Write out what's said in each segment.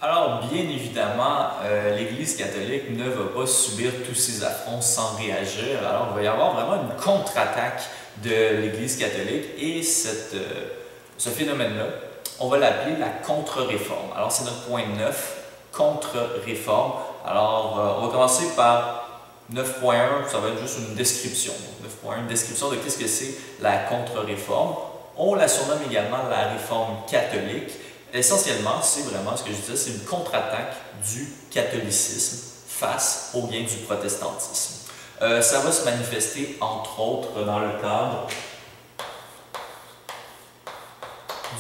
Alors, bien évidemment, l'Église catholique ne va pas subir tous ces affronts sans réagir. Alors, il va y avoir vraiment une contre-attaque de l'Église catholique et ce phénomène-là, on va l'appeler la contre-réforme. Alors, c'est notre point 9, contre-réforme. Alors, on va commencer par 9.1, ça va être juste une description. 9.1, une description de qu'est-ce que c'est la contre-réforme. On la surnomme également la réforme catholique. Essentiellement, c'est vraiment ce que je disais, c'est une contre-attaque du catholicisme face au gain du protestantisme. Ça va se manifester, entre autres, dans le cadre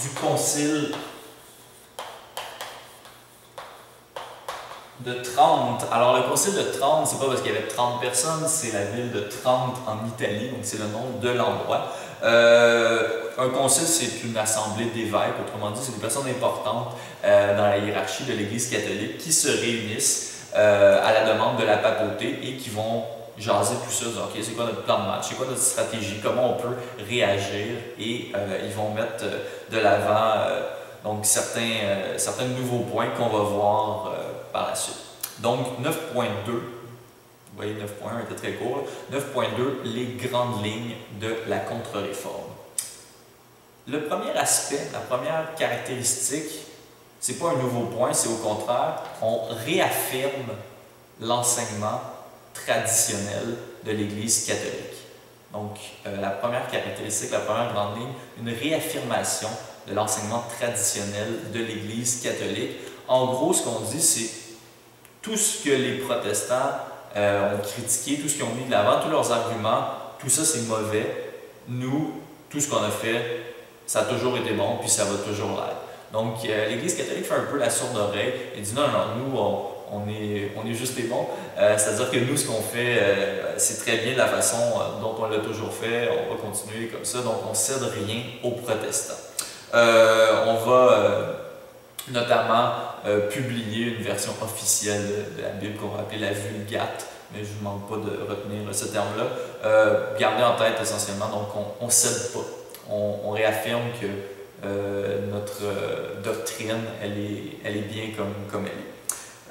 du concile de Trente. Alors, le concile de Trente, c'est pas parce qu'il y avait 30 personnes, c'est la ville de Trente en Italie, donc c'est le nom de l'endroit. Un concile, c'est une assemblée d'évêques, autrement dit, c'est des personnes importantes dans la hiérarchie de l'Église catholique qui se réunissent à la demande de la papauté et qui vont jaser tout ça, dire, OK, c'est quoi notre plan de match, c'est quoi notre stratégie, comment on peut réagir, et ils vont mettre de l'avant donc certains nouveaux points qu'on va voir par la suite. Donc 9.2, vous voyez 9.1 était très court, 9.2, les grandes lignes de la contre-réforme. Le premier aspect, la première caractéristique, c'est pas un nouveau point, c'est au contraire, on réaffirme l'enseignement traditionnel de l'Église catholique. Donc, la première caractéristique, la première grande ligne, une réaffirmation de l'enseignement traditionnel de l'Église catholique. En gros, ce qu'on dit, c'est tout ce que les protestants ont critiqué, tout ce qu'ils ont mis de l'avant, tous leurs arguments, tout ça c'est mauvais. Nous, tout ce qu'on a fait, ça a toujours été bon, puis ça va toujours l'être. Donc, l'Église catholique fait un peu la sourde oreille et dit non, non, nous, on est juste les bons. C'est-à-dire que nous, ce qu'on fait, c'est très bien de la façon dont on l'a toujours fait, on va continuer comme ça, donc on ne cède rien aux protestants. On va notamment publier une version officielle de la Bible qu'on va appeler la Vulgate, mais je ne vous demande pas de retenir ce terme-là. Gardez en tête essentiellement, donc on ne cède pas. On réaffirme que notre doctrine, elle est bien comme elle est.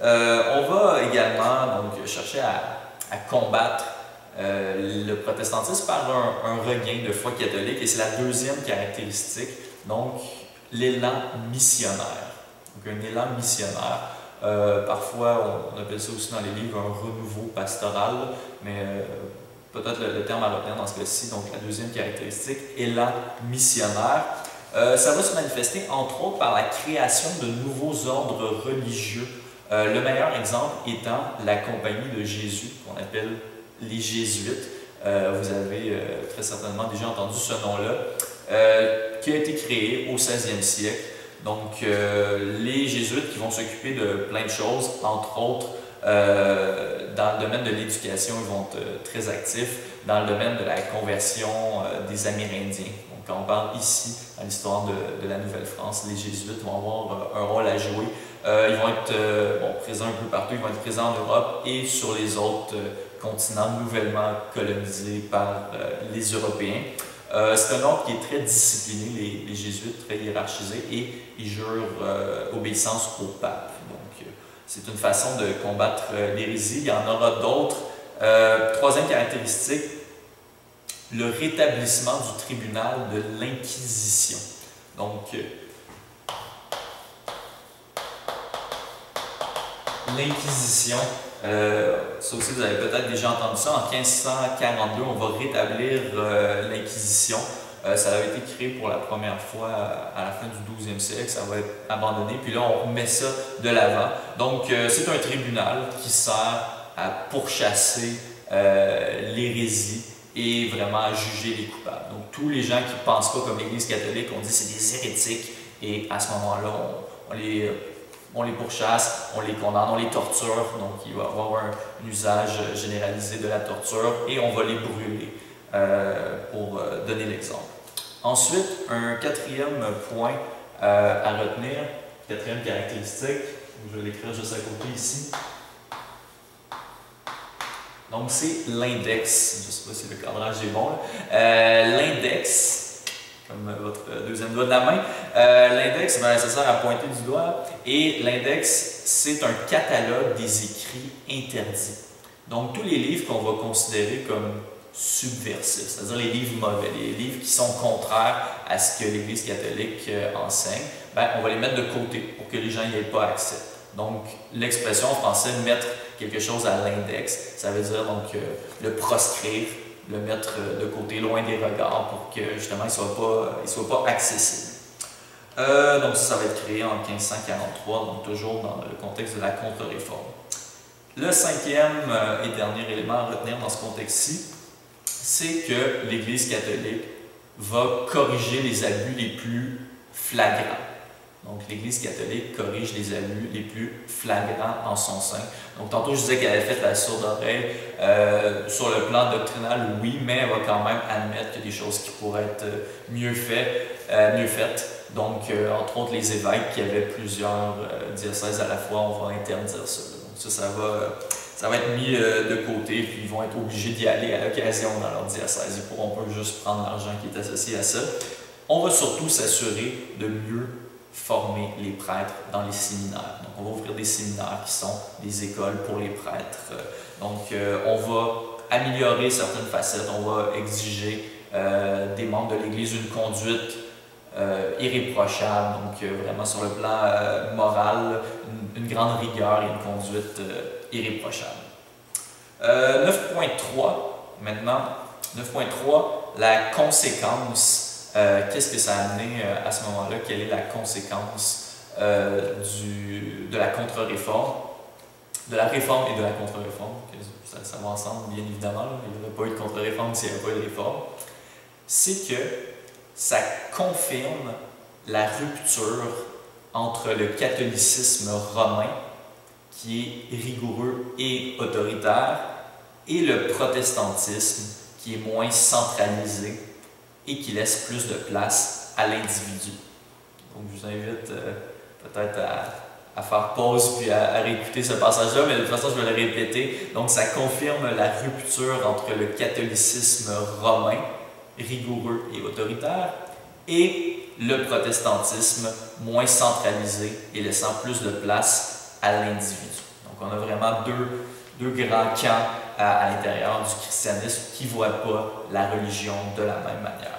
On va également donc, chercher à combattre le protestantisme par un regain de foi catholique, et c'est la deuxième caractéristique, donc l'élan missionnaire. Donc un élan missionnaire. Parfois, on appelle ça aussi dans les livres un renouveau pastoral, mais peut-être le terme à retenir dans ce cas-ci. Donc la deuxième caractéristique, élan missionnaire. Ça va se manifester entre autres par la création de nouveaux ordres religieux. Le meilleur exemple étant la Compagnie de Jésus, qu'on appelle les Jésuites. Vous avez très certainement déjà entendu ce nom-là, qui a été créé au 16e siècle. Donc, les Jésuites qui vont s'occuper de plein de choses, entre autres, dans le domaine de l'éducation, ils vont être très actifs, dans le domaine de la conversion des Amérindiens. Donc, quand on parle ici, dans l'histoire de la Nouvelle-France, les Jésuites vont avoir un rôle à jouer. Ils vont être présents un peu partout, ils vont être présents en Europe et sur les autres continents nouvellement colonisés par les Européens. C'est un ordre qui est très discipliné, les Jésuites, très hiérarchisés, et ils jurent obéissance au pape. Donc, c'est une façon de combattre l'hérésie. Il y en aura d'autres. Troisième caractéristique, le rétablissement du tribunal de l'Inquisition. Donc, l'Inquisition, ça aussi vous avez peut-être déjà entendu ça, en 1542 on va rétablir l'Inquisition. Ça avait été créé pour la première fois à la fin du 12e siècle, ça va être abandonné, puis là on remet ça de l'avant. Donc c'est un tribunal qui sert à pourchasser l'hérésie et vraiment à juger les coupables. Donc tous les gens qui ne pensent pas comme l'Église catholique, on dit c'est des hérétiques, et à ce moment-là on les pourchasse, on les condamne, on les torture, donc il va y avoir un usage généralisé de la torture, et on va les brûler pour donner l'exemple. Ensuite, un quatrième point à retenir, quatrième caractéristique, je vais l'écrire juste à côté ici. Donc c'est l'index, je ne sais pas si le cadrage est bon. L'index, comme votre deuxième doigt de la main. L'index, ben, ça sert à pointer du doigt. Et l'index, c'est un catalogue des écrits interdits. Donc, tous les livres qu'on va considérer comme subversifs, c'est-à-dire les livres mauvais, les livres qui sont contraires à ce que l'Église catholique enseigne, ben, on va les mettre de côté pour que les gens n'y aient pas accès. Donc, l'expression en français « mettre quelque chose à l'index », ça veut dire donc le proscrire, le mettre de côté, loin des regards, pour que justement il ne soit pas accessible. Donc ça va être créé en 1543, donc toujours dans le contexte de la contre-réforme. Le cinquième et dernier élément à retenir dans ce contexte-ci, c'est que l'Église catholique va corriger les abus les plus flagrants. Donc, l'Église catholique corrige les abus les plus flagrants en son sein. Donc, tantôt, je disais qu'elle avait fait la sourde oreille. Sur le plan doctrinal, oui, mais elle va quand même admettre qu'il y a des choses qui pourraient être mieux faites. Donc, entre autres, les évêques qui avaient plusieurs diocèses à la fois, on va interdire ça. Donc, ça va être mis de côté, puis ils vont être obligés d'y aller à l'occasion dans leur diocèse. Ils ne pourront pas juste prendre l'argent qui est associé à ça. On va surtout s'assurer de mieux former les prêtres dans les séminaires. Donc, on va ouvrir des séminaires qui sont des écoles pour les prêtres. Donc, on va améliorer certaines facettes, on va exiger des membres de l'Église une conduite irréprochable, donc vraiment sur le plan moral, une grande rigueur et une conduite irréprochable. 9.3, maintenant, 9.3, la conséquence. Qu'est-ce que ça a amené à ce moment-là? Quelle est la conséquence de la contre-réforme? De la réforme et de la contre-réforme. Ça va ensemble, bien évidemment. Là. Il n'y aurait pas eu de contre-réforme s'il n'y avait pas eu de réforme. C'est que ça confirme la rupture entre le catholicisme romain, qui est rigoureux et autoritaire, et le protestantisme, qui est moins centralisé et qui laisse plus de place à l'individu. Donc, je vous invite peut-être à faire pause puis à réécouter ce passage-là, mais de toute façon, je vais le répéter. Donc, ça confirme la rupture entre le catholicisme romain, rigoureux et autoritaire, et le protestantisme moins centralisé et laissant plus de place à l'individu. Donc, on a vraiment deux grands camps à l'intérieur du christianisme qui ne voient pas la religion de la même manière.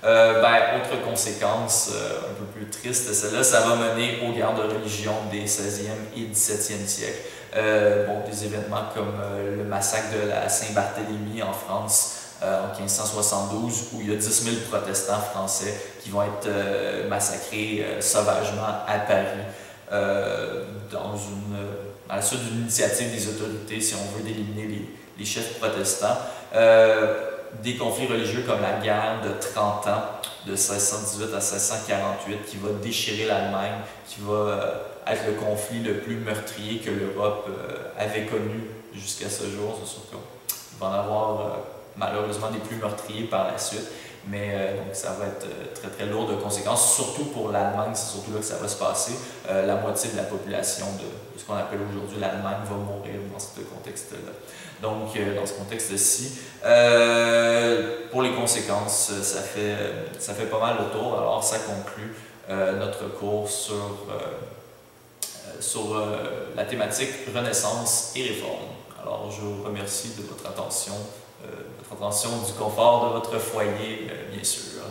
Autre conséquence un peu plus triste, celle-là, ça va mener aux guerres de religion des 16e et 17e siècles. Des événements comme le massacre de la Saint-Barthélemy en France en 1572, où il y a 10 000 protestants français qui vont être massacrés sauvagement à Paris à la suite d'une initiative des autorités, si on veut, d'éliminer les chefs protestants. Des conflits religieux comme la guerre de 30 ans, de 1618 à 1648, qui va déchirer l'Allemagne, qui va être le conflit le plus meurtrier que l'Europe avait connu jusqu'à ce jour. C'est sûr qu'il va en avoir malheureusement des plus meurtriers par la suite, mais donc ça va être très très lourd de conséquences, surtout pour l'Allemagne, c'est surtout là que ça va se passer. La moitié de la population de ce qu'on appelle aujourd'hui l'Allemagne va mourir dans ce contexte-là. Donc, dans ce contexte-ci, pour les conséquences, ça fait pas mal le tour. Alors, ça conclut notre cours sur la thématique Renaissance et Réforme. Alors, je vous remercie de votre attention, du confort de votre foyer, bien sûr.